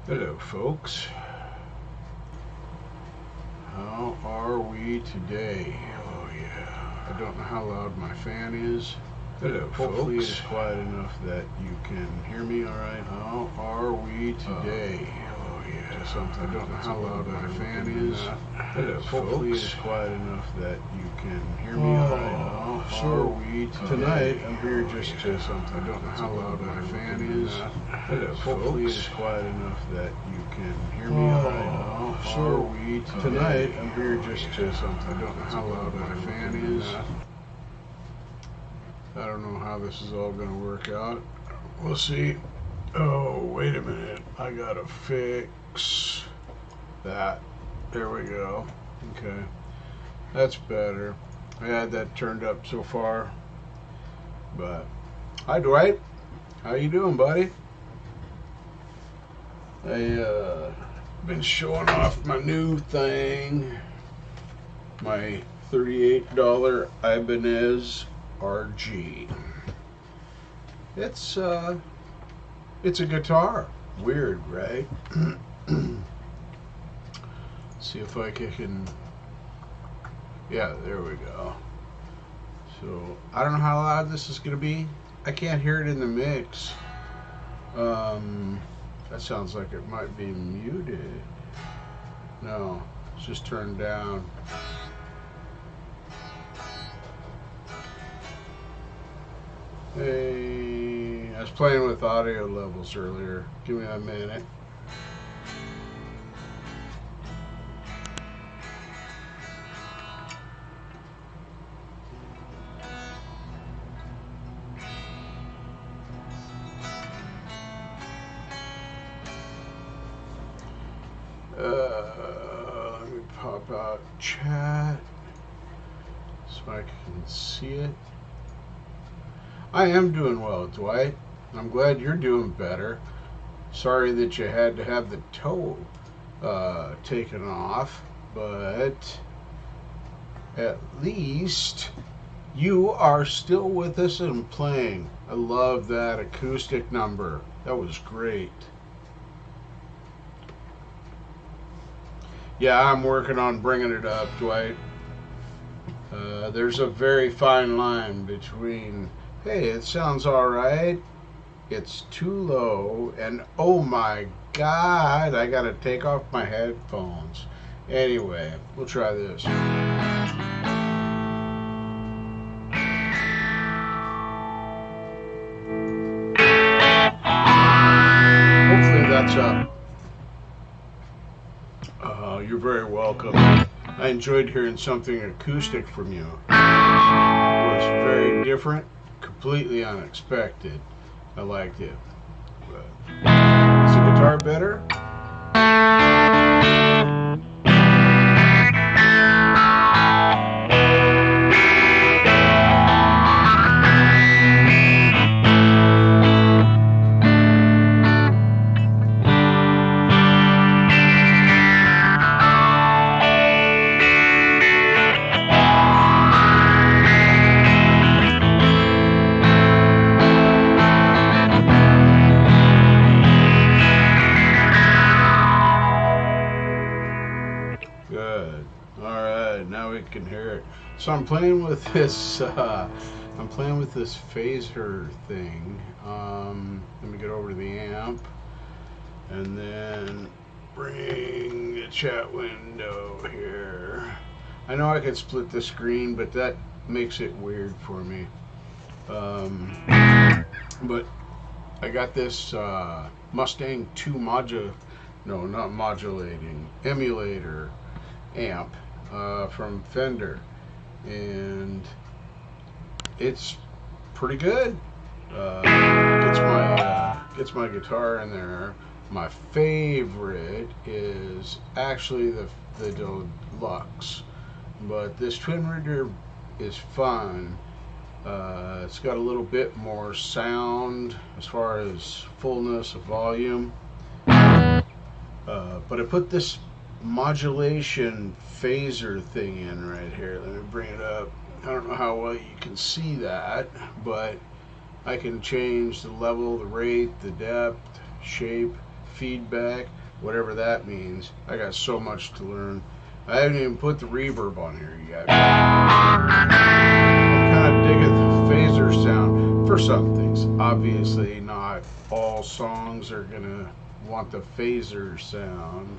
Hello folks, how are we today? Oh yeah, I don't know how loud my fan is. Hello hopefully folks. It is quiet enough that you can hear me alright. How are we today? Oh yeah, just something. I don't know how loud my fan is. Hello hopefully folks. It is quiet enough that you can hear me alright. How are we today? Tonight I'm here just to something. I don't know how loud my fan is. Hello hopefully folks. It is quiet enough that you can hear me alright. How are we today? Tonight I'm here just to something. I don't know how loud my fan is. I don't know how this is all going to work out. We'll see. Oh, wait a minute. I got to fix that. There we go. Okay. That's better. I had that turned up so far. But, hi Dwight. How you doing, buddy? I been showing off my new thing. My $38 Ibanez RG. It's a guitar. Weird, right? See if I can. Yeah, there we go. So I don't know how loud this is gonna be. I can't hear it in the mix. That sounds like it might be muted. No, it's just turned down. Hey, I was playing with audio levels earlier. Give me a minute. Let me pop out chat so I can see it. I am doing well, Dwight. I'm glad you're doing better. Sorry that you had to have the toe taken off, but at least you are still with us and playing. I love that acoustic number. That was great. Yeah, I'm working on bringing it up, Dwight. There's a very fine line between, hey, it sounds alright, it's too low, and oh my god, I gotta take off my headphones. Anyway, we'll try this. Hopefully that's up. You're very welcome. I enjoyed hearing something acoustic from you. It was very different, completely unexpected. I liked it. But is the guitar better? Good. All right, now we can hear it. So I'm playing with this. I'm playing with this phaser thing. Let me get over to the amp, and then bring the chat window here. I know I could split the screen, but that makes it weird for me. But I got this Mustang 2 emulator amp from Fender, and it's pretty good. Gets my guitar in there. My favorite is actually the Deluxe, but this Twin Ritter is fun. It's got a little bit more sound as far as fullness of volume, but I put this modulation phaser thing in right here. Let me bring it up. I don't know how well you can see that, but I can change the level, the rate, the depth, shape, feedback. whatever that means. I got so much to learn. I haven't even put the reverb on here yet. I'm kind of digging the phaser sound for some things. Obviously, not all songs are gonna want the phaser sound,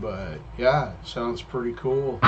but yeah, sounds pretty cool.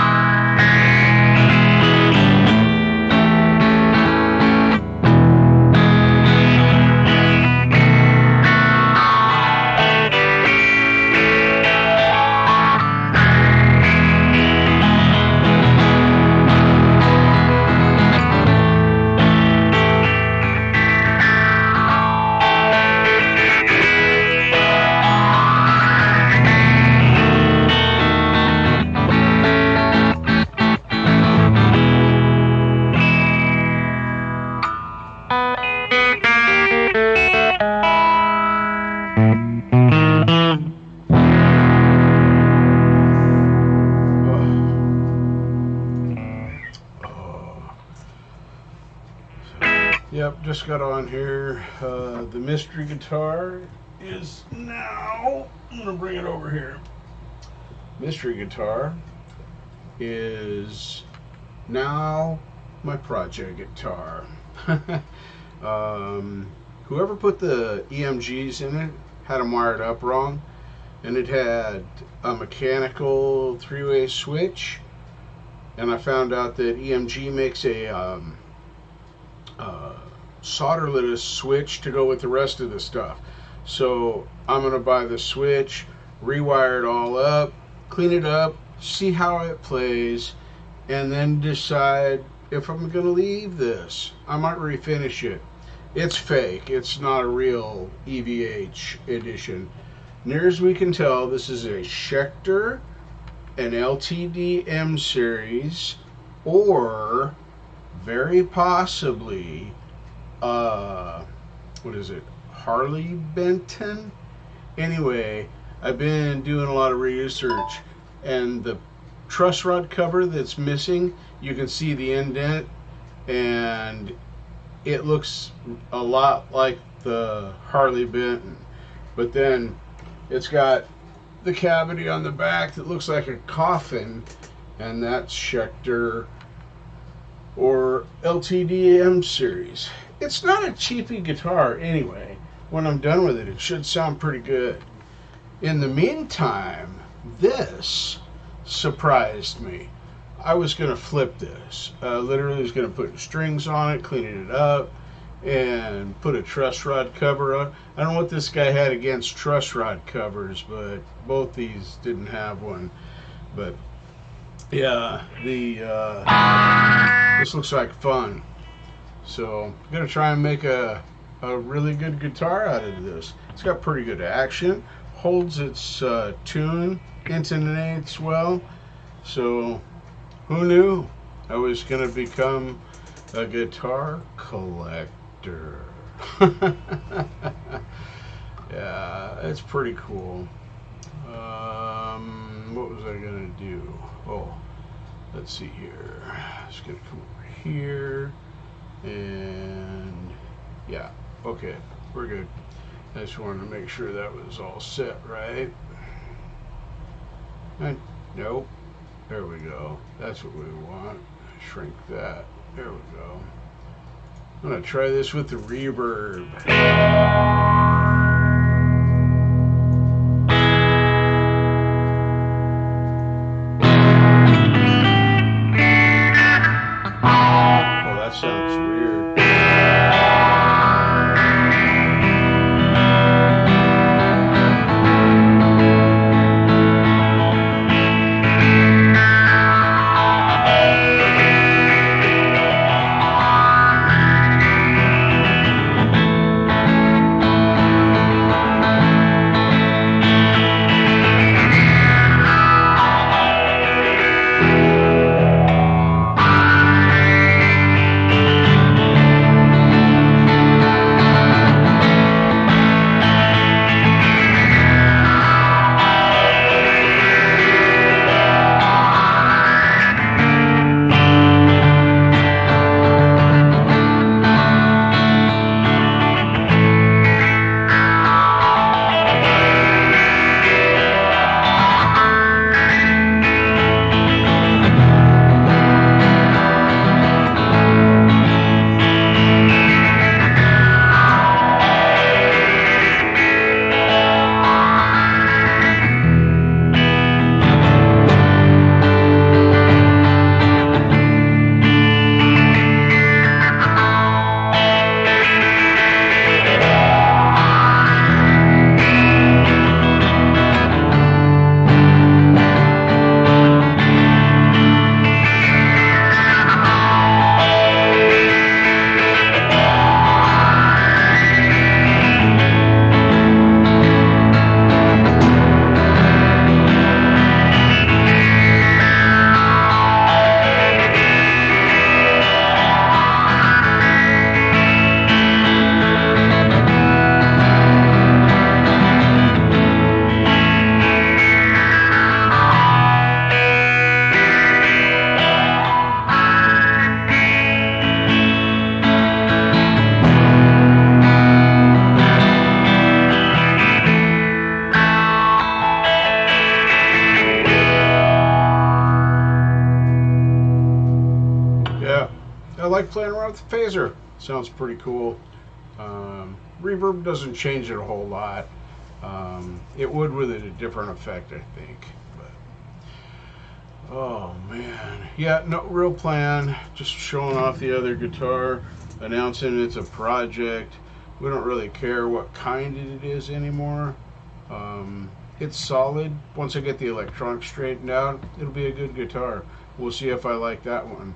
Yep, just got on here. The mystery guitar is now, I'm gonna bring it over here. Mystery guitar is now my project guitar. Whoever put the EMGs in it had them wired up wrong, and it had a mechanical three-way switch, and I found out that EMG makes a solderless switch to go with the rest of the stuff. So I'm gonna buy the switch, rewire it all up, clean it up, see how it plays, and then decide if I'm gonna leave this. I might refinish it. It's fake, it's not a real EVH edition. Near as we can tell, this is a Schecter, an LTD M series, or very possibly what is it, Harley Benton? Anyway, I've been doing a lot of research, and the truss rod cover that's missing, you can see the indent, and it looks a lot like the Harley Benton, but then it's got the cavity on the back that looks like a coffin, and that's Schecter or LTD M series. It's not a cheapy guitar anyway. When I'm done with it, it should sound pretty good. In the meantime, this surprised me. I was gonna flip this. Literally was gonna put strings on it, cleaning it up, and put a truss rod cover on. I don't know what this guy had against truss rod covers, but both these didn't have one. But yeah, this looks like fun. So I'm gonna try and make a really good guitar out of this. It's got pretty good action, holds its tune, intonates well. So who knew I was gonna become a guitar collector? Yeah, it's pretty cool. What was I gonna do? Oh, let's see here. Just gonna come over here, and yeah, okay, we're good. I just wanted to make sure that was all set right. And nope, there we go. That's what we want. Shrink that. There we go. I'm gonna try this with the reverb. Oh, that sounds weird. like playing around with the phaser. Sounds pretty cool. Reverb doesn't change it a whole lot. It would with a different effect, I think. But oh man, yeah, no real plan. Just showing off the other guitar, announcing it's a project. We don't really care what kind it is anymore. It's solid. Once I get the electronics straightened out, it'll be a good guitar. We'll see if I like that one.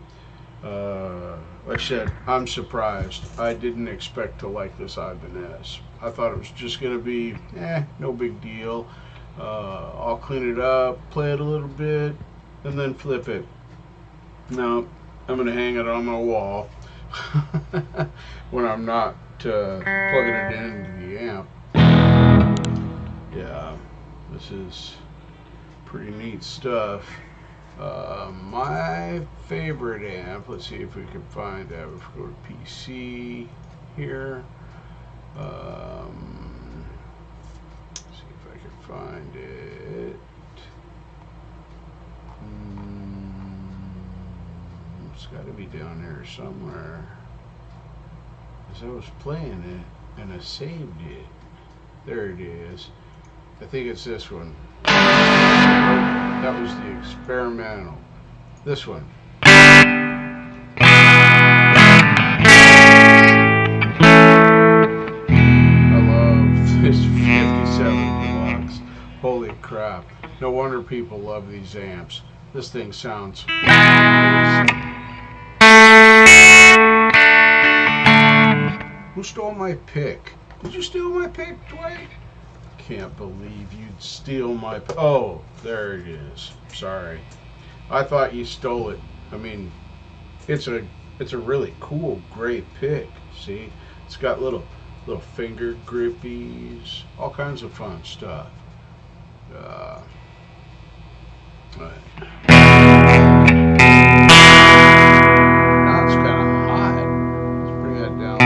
Like I said, I'm surprised. I didn't expect to like this Ibanez. I thought it was just going to be, no big deal. I'll clean it up, play it a little bit, and then flip it. No, I'm going to hang it on my wall when I'm not plugging it into the amp. Yeah, this is pretty neat stuff. My favorite amp, let's see if we can find that. Let's go to PC here. See if I can find it. It's got to be down there somewhere. Because I was playing it and I saved it. There it is. I think it's this one. That was the experimental. This one. I love this 57 Deluxe. Holy crap. No wonder people love these amps. This thing sounds amazing. Who stole my pick? Did you steal my pick, Dwight? Can't believe you'd steal my... Oh, there it is. Sorry. I thought you stole it. I mean, it's a really cool gray pick. See? It's got little finger grippies, all kinds of fun stuff. Now it's kind of hot. Let's bring that down.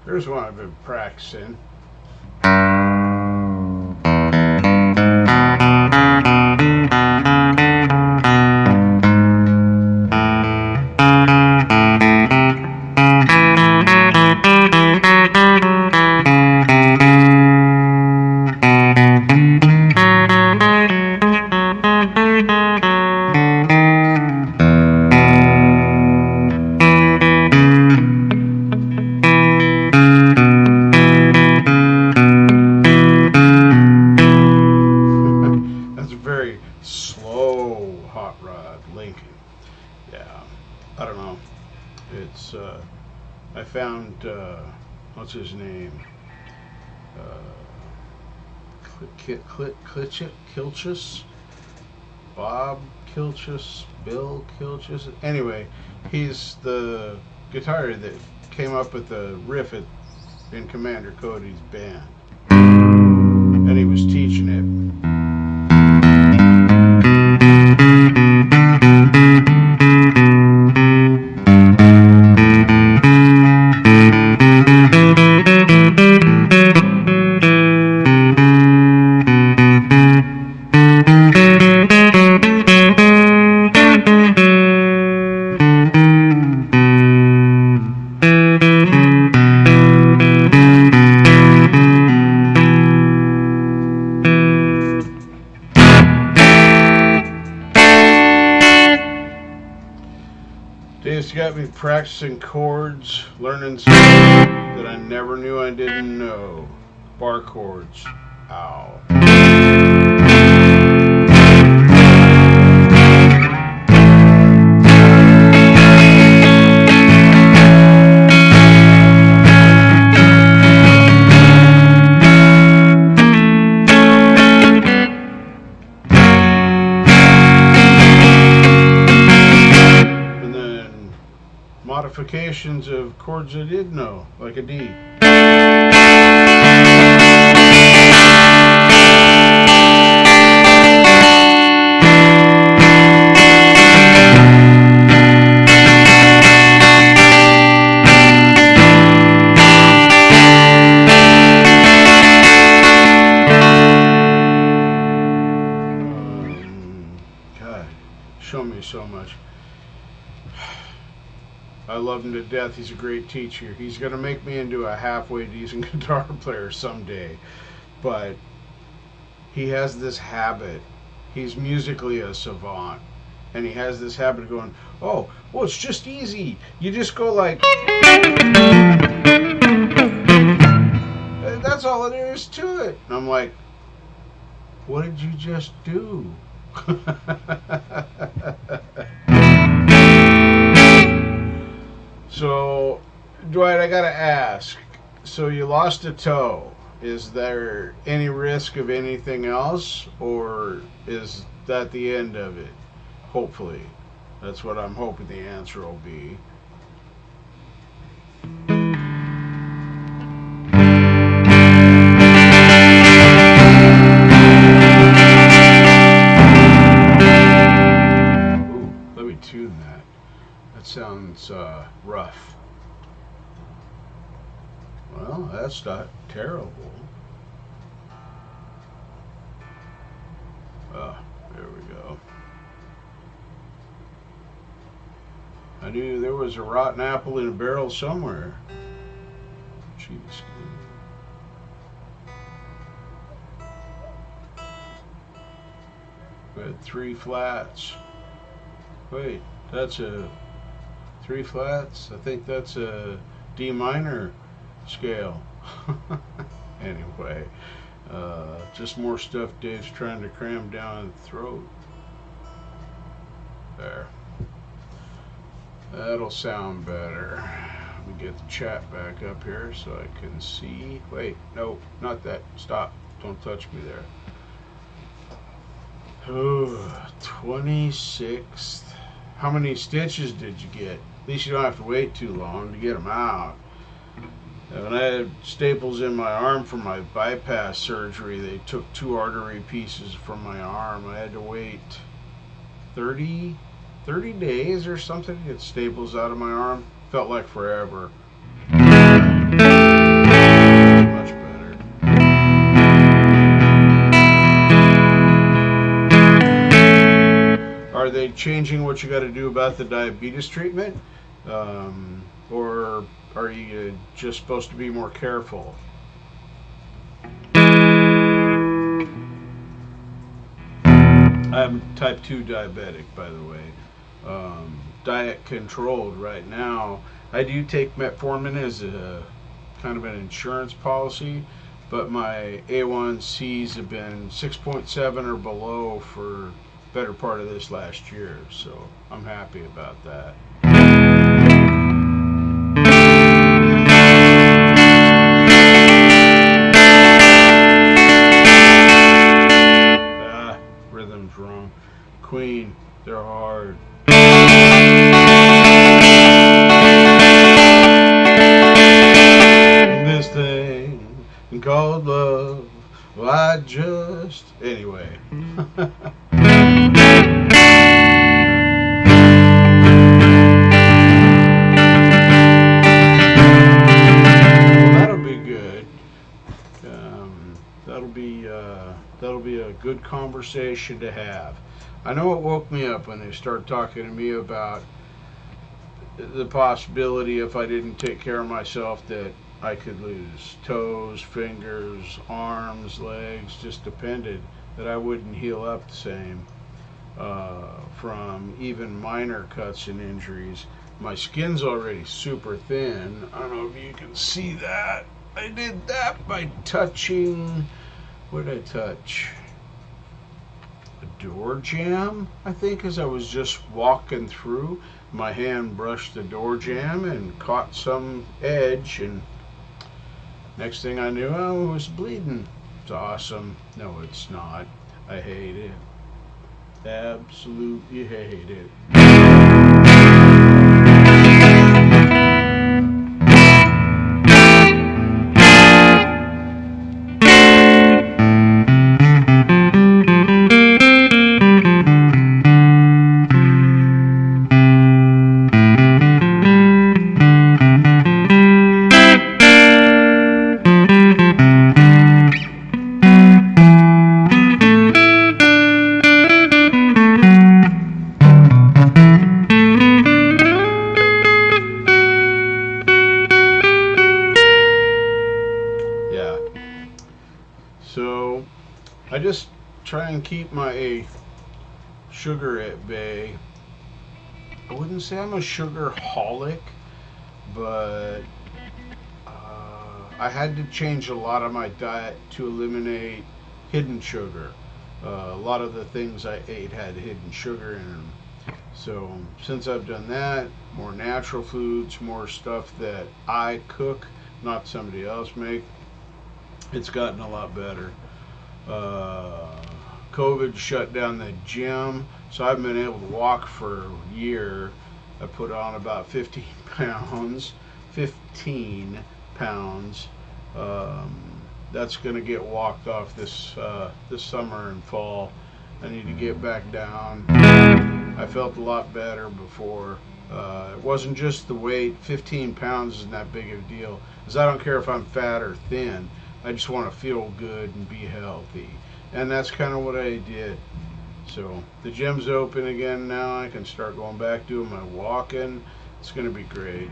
Here's one I've been practicing. Slow hot rod Lincoln. Yeah, I don't know. It's I found what's his name? Kilchus, Bob Kilchus, Bill Kilchus. Anyway, he's the guitar that came up with the riff in Commander Cody's band, and he was teaching it. Dave's got me practicing chords, learning something that I never knew I didn't know. Bar chords. Ow. Modifications of chords I did know, like a D. God, show me so much. I love him to death. He's a great teacher. He's going to make me into a halfway decent guitar player someday. But he has this habit. He's musically a savant. And he has this habit of going, oh, well, it's just easy. You just go like... That's all there is to it. And I'm like, what did you just do? So, Dwight, I gotta ask, so you lost a toe. Is there any risk of anything else, or is that the end of it? Hopefully. That's what I'm hoping the answer will be. Ooh, let me tune that. That sounds rough. Well, that's not terrible. Oh, there we go. I knew there was a rotten apple in a barrel somewhere. Jeez. We had 3 flats. Wait, that's a 3 flats? I think that's a D minor scale. Anyway, just more stuff Dave's trying to cram down the throat. There. That'll sound better. Let me get the chat back up here so I can see. Wait, no, not that. Stop. Don't touch me there. Oh, 26th. How many stitches did you get? At least you don't have to wait too long to get them out. When I had staples in my arm from my bypass surgery, they took 2 artery pieces from my arm. I had to wait 30 days or something to get staples out of my arm. Felt like forever. Much better. Are they changing what you got to do about the diabetes treatment? Or are you just supposed to be more careful? I'm type 2 diabetic, by the way. Diet controlled right now. I do take metformin as a kind of an insurance policy, but my A1Cs have been 6.7 or below for better part of this last year, so I'm happy about that. Rhythm's wrong. Queen, they're hard. This thing called love, well, I just... Anyway. Well, that'll be good. That'll be a good conversation to have. I know it woke me up when they started talking to me about the possibility, if I didn't take care of myself, that I could lose toes, fingers, arms, legs, just depended, that I wouldn't heal up the same from even minor cuts and injuries. My skin's already super thin. I don't know if you can see that. I did that by touching, what did I touch? A door jamb, I think, as I was just walking through. My hand brushed the door jamb and caught some edge, and next thing I knew, I was bleeding. It's awesome. No, it's not. I hate it. Absolutely hate it. So I just try and keep my sugar at bay. I wouldn't say I'm a sugar-holic, but I had to change a lot of my diet to eliminate hidden sugar. A lot of the things I ate had hidden sugar in them. So since I've done that, more natural foods, more stuff that I cook, not somebody else make, it's gotten a lot better. COVID shut down the gym, so I've been able to walk for a year. I put on about 15 pounds. 15 pounds. That's going to get walked off this summer and fall. I need to get back down. I felt a lot better before. It wasn't just the weight. 15 pounds isn't that big of a deal, because I don't care if I'm fat or thin. I just want to feel good and be healthy. And that's kind of what I did. So the gym's open again now. I can start going back doing my walking. It's going to be great.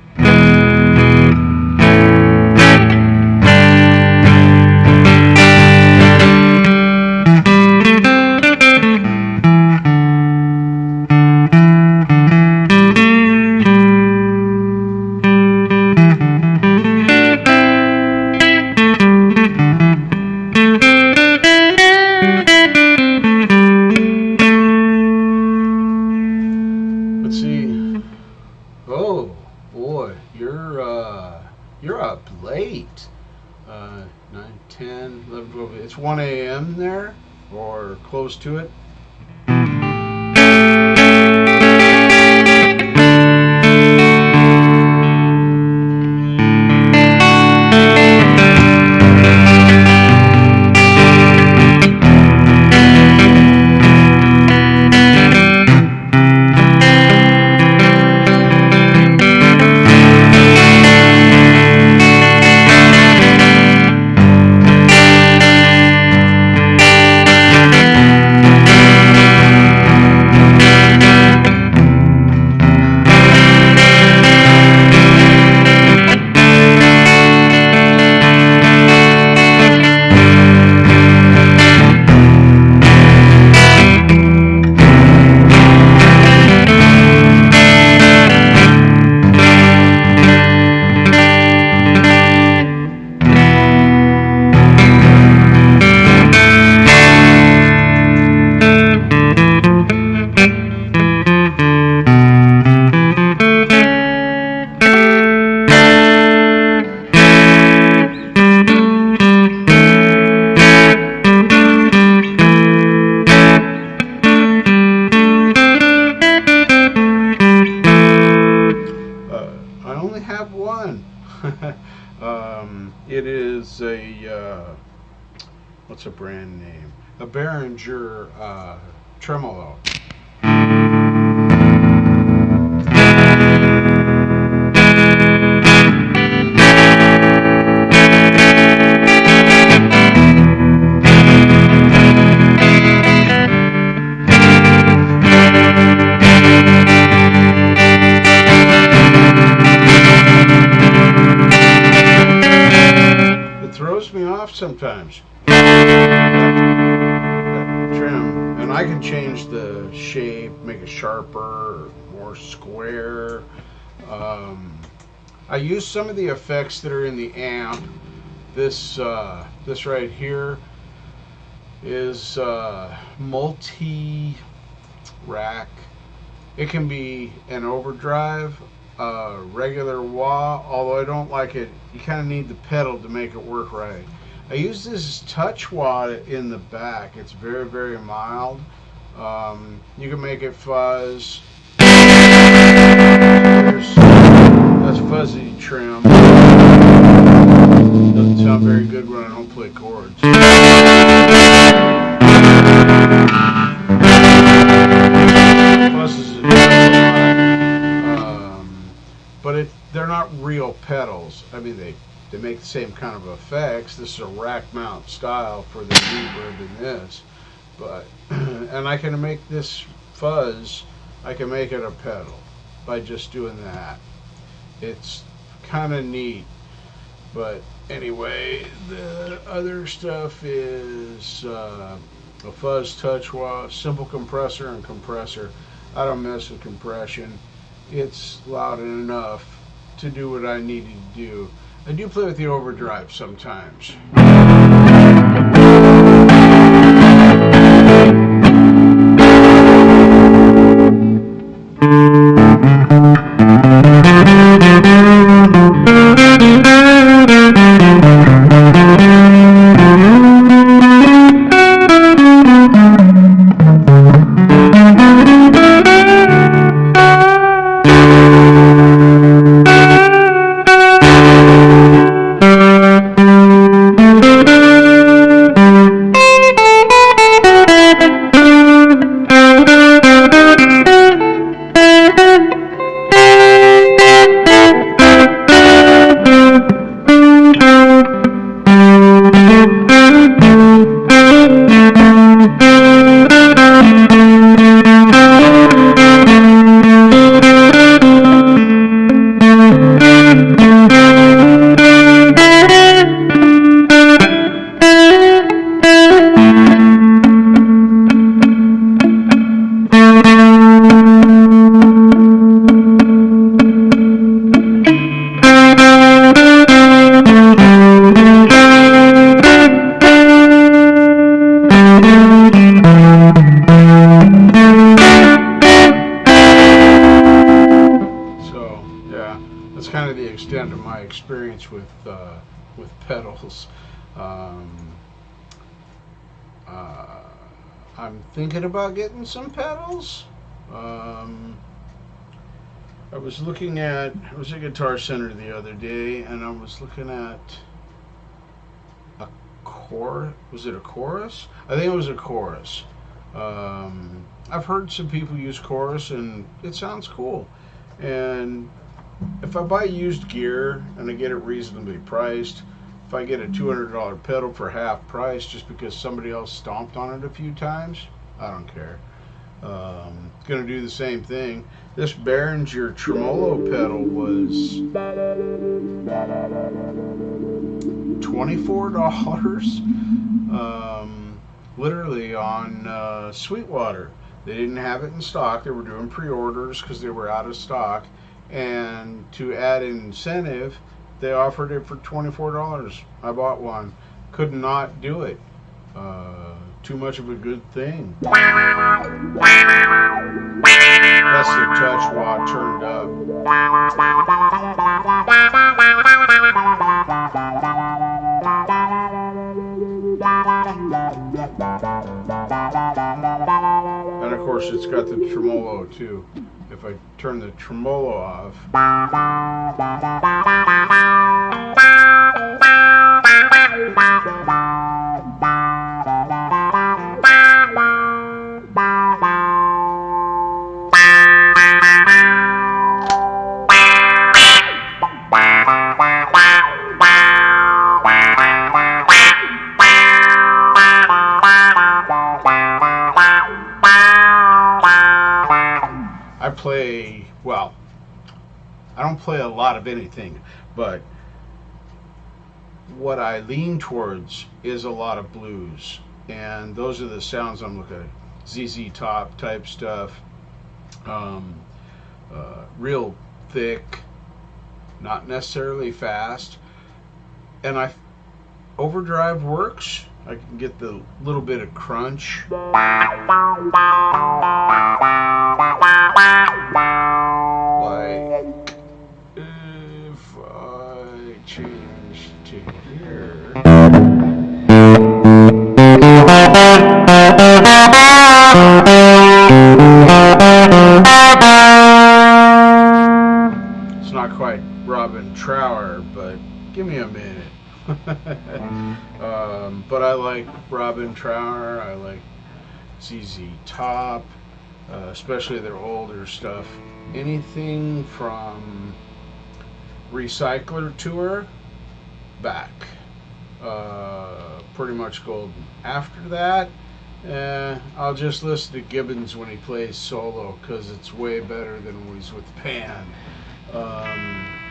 Oh boy, you're up late. 9, 10, 11, 12. It's 1 a.m. there, or close to it. It is a what's a brand name? A Behringer tremolo. Me off sometimes. That trim, and I can change the shape, make it sharper, or more square. I use some of the effects that are in the amp. This right here is multi-rack. It can be an overdrive, regular wah, although I don't like it. You kind of need the pedal to make it work right. I use this touch wah in the back. It's very, very mild. You can make it fuzz. That's fuzzy trim. Doesn't sound very good when I don't play chords. Fuzzes it but they're not real pedals. I mean, they make the same kind of effects. This is a rack mount style for the reverb in this, but and I can make this fuzz. I can make it a pedal by just doing that. It's kind of neat. But anyway, the other stuff is a fuzz touch wah, simple compressor and compressor. I don't mess with compression. It's loud enough to do what I need to do. I do play with the overdrive sometimes. Kind of the extent of my experience with pedals. I'm thinking about getting some pedals. I was at Guitar Center the other day, and I was looking at a chorus. Was it a chorus? I think it was a chorus. I've heard some people use chorus, and it sounds cool. And if I buy used gear and I get it reasonably priced, if I get a $200 pedal for half price just because somebody else stomped on it a few times, I don't care. It's going to do the same thing. This Behringer tremolo pedal was $24, literally on Sweetwater. They didn't have it in stock. They were doing pre-orders because they were out of stock. And to add incentive, they offered it for $24. I bought one. Could not do it. Too much of a good thing. That's the touch wah turned up. And of course it's got the tremolo too. If I turn the tremolo off, I play, well, I don't play a lot of anything, but what I lean towards is a lot of blues, and those are the sounds I'm looking at. ZZ Top type stuff, real thick, not necessarily fast, and overdrive works. I can get the little bit of crunch. Like if I change to here. It's not quite Robin Trower, but give me a minute. But I like Robin Trower. I like ZZ Top, especially their older stuff. Anything from Recycler Tour back, pretty much golden. After that, I'll just listen to Gibbons when he plays solo, because it's way better than when he's with the band.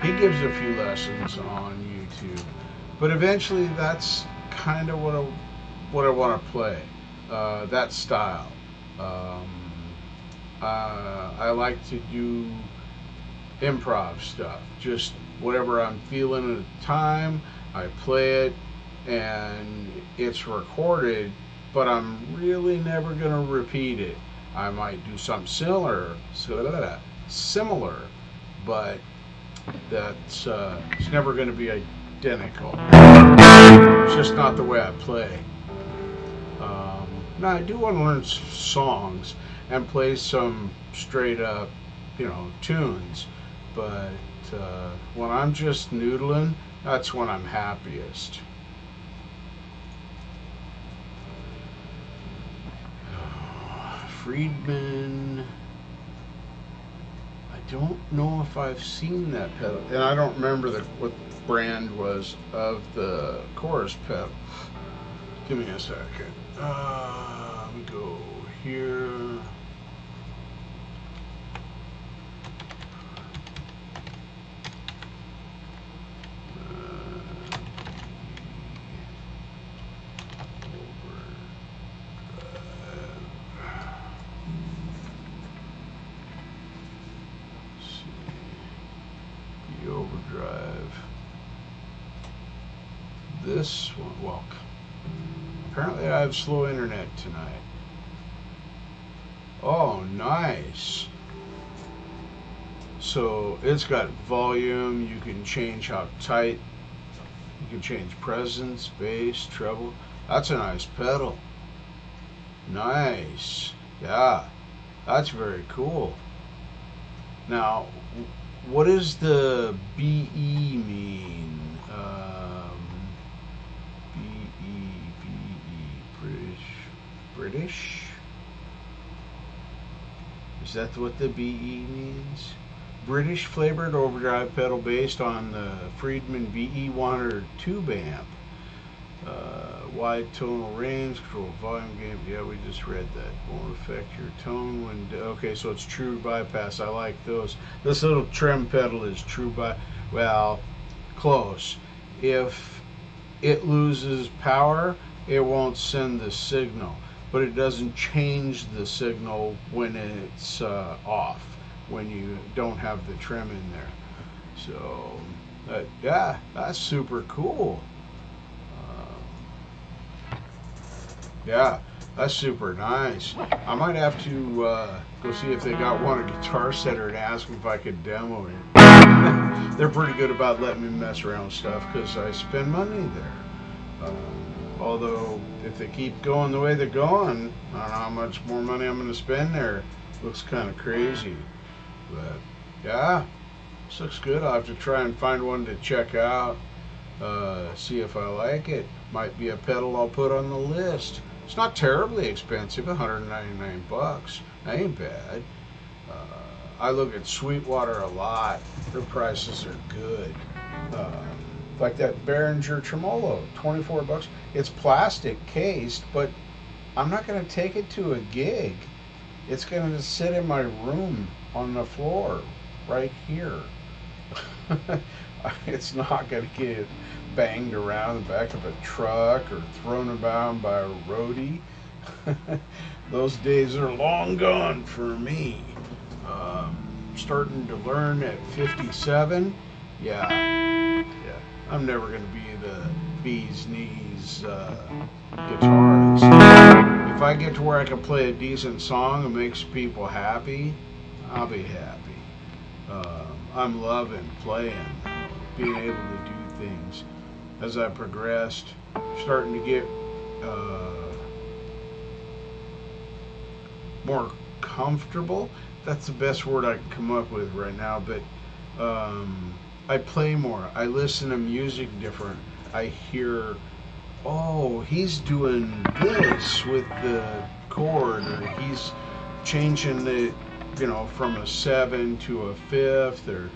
He gives a few lessons on YouTube, but eventually that's kind of what I want to play, that style. I like to do improv stuff, just whatever I'm feeling at the time, I play it, and it's recorded, but I'm really never going to repeat it. I might do something similar, but that's it's never going to be identical. It's just not the way I play. Now I do want to learn songs and play some straight up, tunes, but when I'm just noodling, that's when I'm happiest. Friedman. I don't know if I've seen that pedal, and I don't remember what the brand was of the chorus pedal. Give me a second. Let me go here. Overdrive. This one, well, apparently I have slow internet tonight. Oh, nice. So it's got volume. You can change how tight. You can change presence, bass, treble. That's a nice pedal. Nice. Yeah, that's very cool. Now, what does the BE mean? British? Is that what the BE means? British flavored overdrive pedal based on the Friedman BE 1 tube amp. Wide tonal range, control volume gain. Yeah, we just read that. Won't affect your tone when. Okay, so it's true bypass. I like those. This little trim pedal is true well, close. If it loses power, it won't send the signal, but it doesn't change the signal when it's off, when you don't have the trim in there. So, yeah, that's super cool. Yeah, that's super nice. I might have to go see if they got one at Guitar Center and ask them if I could demo it. They're pretty good about letting me mess around with stuff because I spend money there. Although, if they keep going the way they're going, I don't know how much more money I'm going to spend there. Looks kind of crazy. But, yeah, this looks good. I'll have to try and find one to check out, see if I like it. Might be a pedal I'll put on the list. It's not terribly expensive, 199 bucks. That ain't bad. I look at Sweetwater a lot. Their prices are good. Like that Behringer Tremolo, 24 bucks. It's plastic cased, but I'm not going to take it to a gig. It's going to sit in my room on the floor right here. It's not going to get banged around the back of a truck or thrown around by a roadie. Those days are long gone for me. starting to learn at 57. Yeah, I'm never going to be the bee's knees guitarist. If I get to where I can play a decent song and makes people happy, I'll be happy. I'm loving playing, being able to do things. As I progressed, starting to get more comfortable. That's the best word I can come up with right now, but I play more. I listen to music different. I hear, oh, he's doing this with the chord, or he's changing the, from a 7 to a 5th, or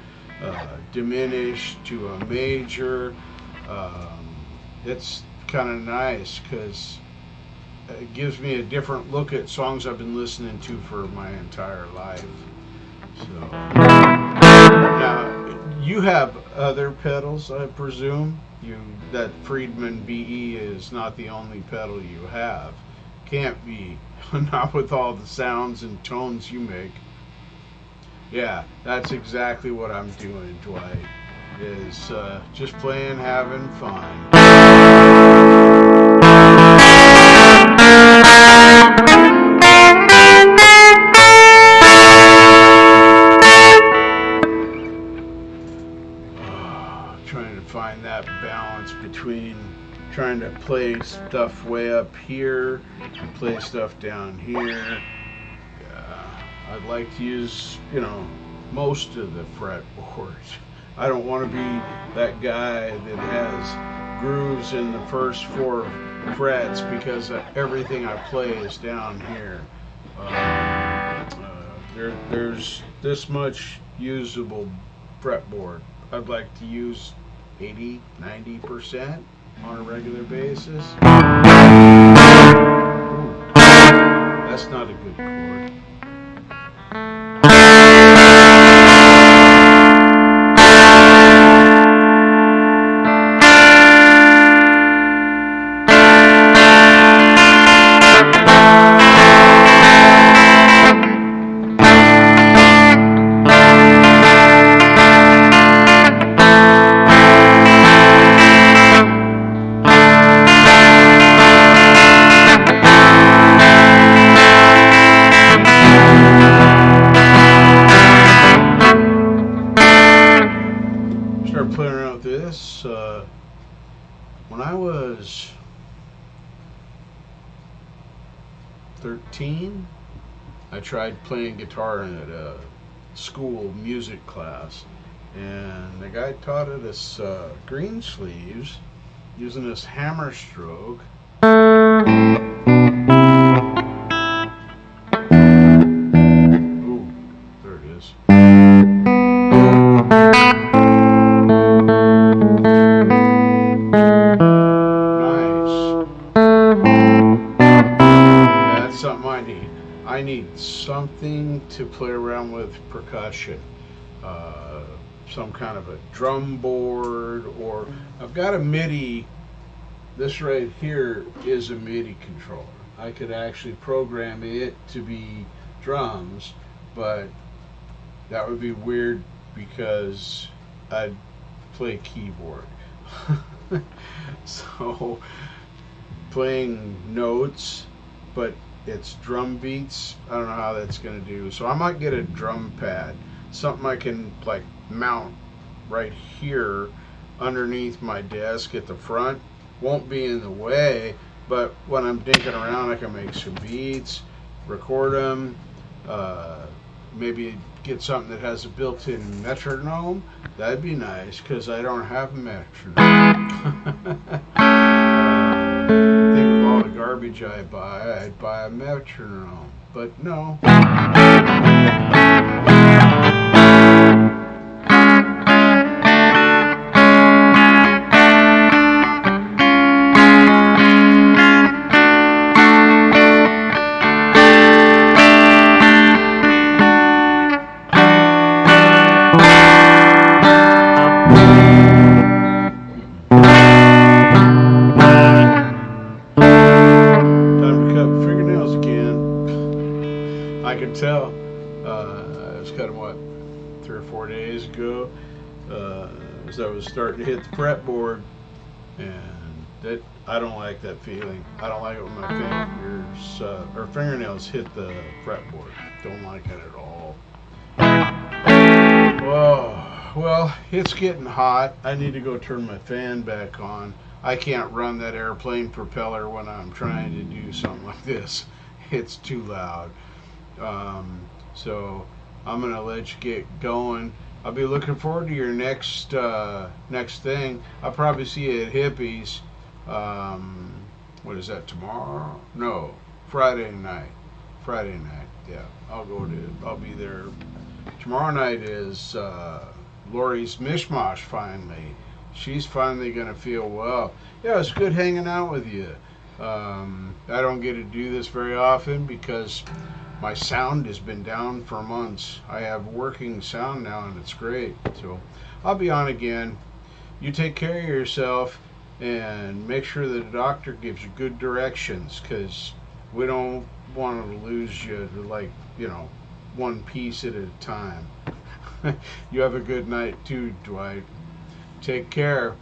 diminished to a major. It's kind of nice because it gives me a different look at songs I've been listening to for my entire life. So now you have other pedals, I presume. That Friedman BE is not the only pedal you have. Can't be, not with all the sounds and tones you make. Yeah, that's exactly what I'm doing, Dwight. Is just playing, having fun. Trying to find that balance between trying to play stuff way up here and play stuff down here. I'd like to use, most of the fretboards. I don't want to be that guy that has grooves in the first 4 frets because everything I play is down here. There's this much usable fretboard. I'd like to use 80-90% on a regular basis. Ooh, that's not a good chord. Playing around with this when I was 13. I tried playing guitar at a school music class, and the guy taught us green sleeves using this hammer stroke. Ooh, there it is. I need something to play around with percussion, some kind of a drum board, or I've got a MIDI. This right here is a MIDI controller. I could actually program it to be drums, but that would be weird because I'd play keyboard. So playing notes, but it's drum beats. I don't know how that's going to do. So I might get a drum pad, something I can like mount right here underneath my desk at the front. Won't be in the way, but when I'm dinking around, I can make some beats, record them, maybe get something that has a built-in metronome. That'd be nice because I don't have a metronome. All the garbage I buy, I'd buy a metronome, but no. I could tell it's kind of what, 3 or 4 days ago, as I was starting to hit the fretboard, and that I don't like that feeling. I don't like it when my fingers or fingernails hit the fretboard. Don't like it at all. Well, it's getting hot. I need to go turn my fan back on. I can't run that airplane propeller when I'm trying to do something like this. It's too loud. So I'm gonna let you get going. I'll be looking forward to your next thing. I'll probably see you at Hippies. What is that, tomorrow? No, Friday night. Friday night. Yeah, I'll be there. Tomorrow night is Lori's Mishmash finally. She's finally gonna feel well. Yeah, it's good hanging out with you. I don't get to do this very often because my sound has been down for months. I have working sound now and it's great. So I'll be on again. You take care of yourself and make sure that the doctor gives you good directions, because we don't want to lose you to, like, one piece at a time. You have a good night too, Dwight. Take care.